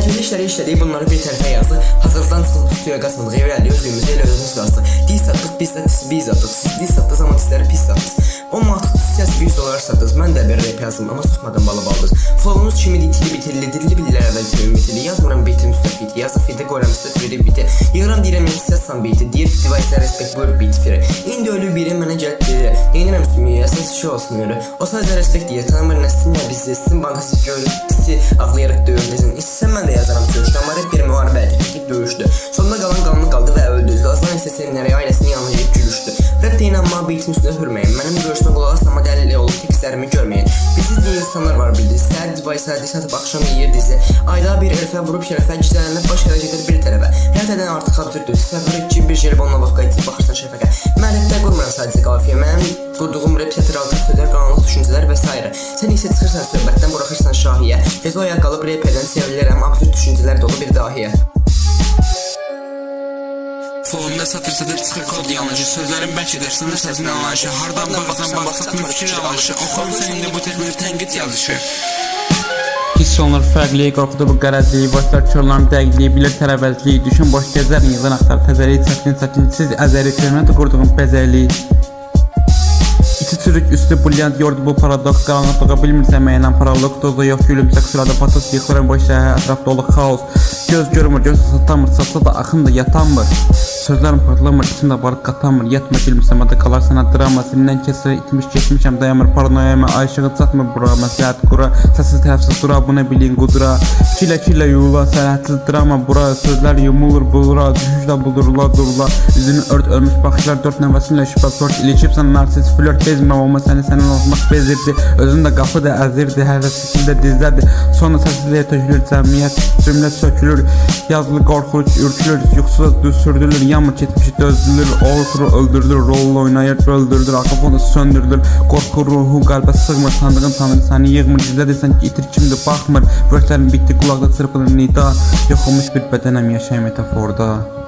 Təcili işləri işlədik, bunları bir tərəfə yazdı. Hazırdan çıxıb stüdiyoya qaçmadıq, evrəli özümüzü elə özümüz qaçdıq. Dil satdıq, biz atdıq, siz dil satdınız, amma disləri pis satdınız. 10 manatlıq siyasi bir olaraq satdınız, mən də bir rap yazdım, amma susmadan balı baldınız. Flowunuz kimi bitili, dilli bilirlər əvvəl kimi bitili. Yazmıram bitim üstə fiti, yazı fiti, qoyuram üstə sürüdü biti. Yığıram deyirəm, insiyasan biti, deyir device-lə respekt buyur bit firi. İndi ölü biri mənə gəlib deyir, deyinirəm sümüyü, əsas şey olsun yürü. O sadəcə respekt deyir, tanımır nəsin ya bizi, sizin bankası görür, bizi ağlayaraq döyürdüzün. İstəsən mən də yazaram sürüşdü, amma rap bir müharibə edib döyüşdü. Sonunda qalan qanlı qaldı və öldü. Qazdan isə sevinərək ailəsini yanlayıb gülüşdü. Rap deyin amma bitin üstünə hürməyin. Mənim görüşmə qulaq asama dəlili olub tekstlərimi görməyin. Biziz deyə insanlar var bildiz. Səhər device satıb axşam yeyir dizi. Ayda bir elfə vurub şərəfə, gizlənib baş yerə gedir bir tərəfə. Hər tədən artıq absürdür. Səfir ki bir jelibonla vaxt qayıtıb baxırsan şəfəqə. Mən rapdə qurmuram sadəcə qafiyə. Mənim qurduğum rap teatraltı sözlər, qaranlıq düşüncələr və s. Sən isə çıxırsan söhbətdən, buraxırsan şahiyə. Tez o ayağa qalıb rap edən sevilirəm, absurd düşüncələr dolu bir dahiyə. Flowumda satır çıxır kod yanlışı. Sözlərin bəlkə dərsin səsin anlayışı. Hardan baxsan baxsatmır fikir alışı. Oxum sən indi bu texnik tənqid yazışı. Hiss olunur fərqliyi, qorxudur bu qərəzliyi. Boşlar körlərin dəqiqliyi, bilir tərəvəzliyi. Düşün boş gəzərin, yığın axtar təzəliyi. Çətinsiz əzəri körmənə qurduğun bəzəliyi. İçi çürük üstü brilyant yordu bu paradoks. Qaranlıqlığa bilmirsən məynən paralog. Dozu yox gülümsək sırada patos. Yıxıram boş səhə ətraf dolu xaos. Göz görmür, göz satamır, satsa da axın da yatanmır. Sözlərim parlamır, içimdə barıq qatanmır. Yatma gülümsəmədə qalar sənə drama. Senindən kəsir, itmiş geçmişəm, dayamır paranoyama. Ayşığı çatmır bura, məsləhət qura. Səssiz tərəfsiz dura, bu nə bilin qudura. Kilə yuyula, sərhədsiz drama bura. Sözlər yumulur bulura, düşüşlə buldurula durula. Üzünü ört, ölmüş baxışlar, dörd nəvəsinlə şübhə pört. İlişibsən narsiz flört, bezmə olma səni səndən olmaq bezirdi. Özün də qapı da əzirdi, hər şəkildə dizlədi. Sonra səssizliyə tökülür cəmiyyət, cümlə sökülür. Yazılı qorxuc, ürkülür, yuxusuz düz sürdürülür. Yağmur keçmişi dözdürülür, oğul öldürülür, rol oynayır, öldürülür, akafonu söndürülür. Qorxu ruhu qəlbə sığmır, sandığın tanrı səni yığmır, gizlədirsən ki itir kimdir baxmır. Vörtlərin bitdi, qulaqda çırpılır nida. Yox olmuş bir bədənəm yaşayım metaforda.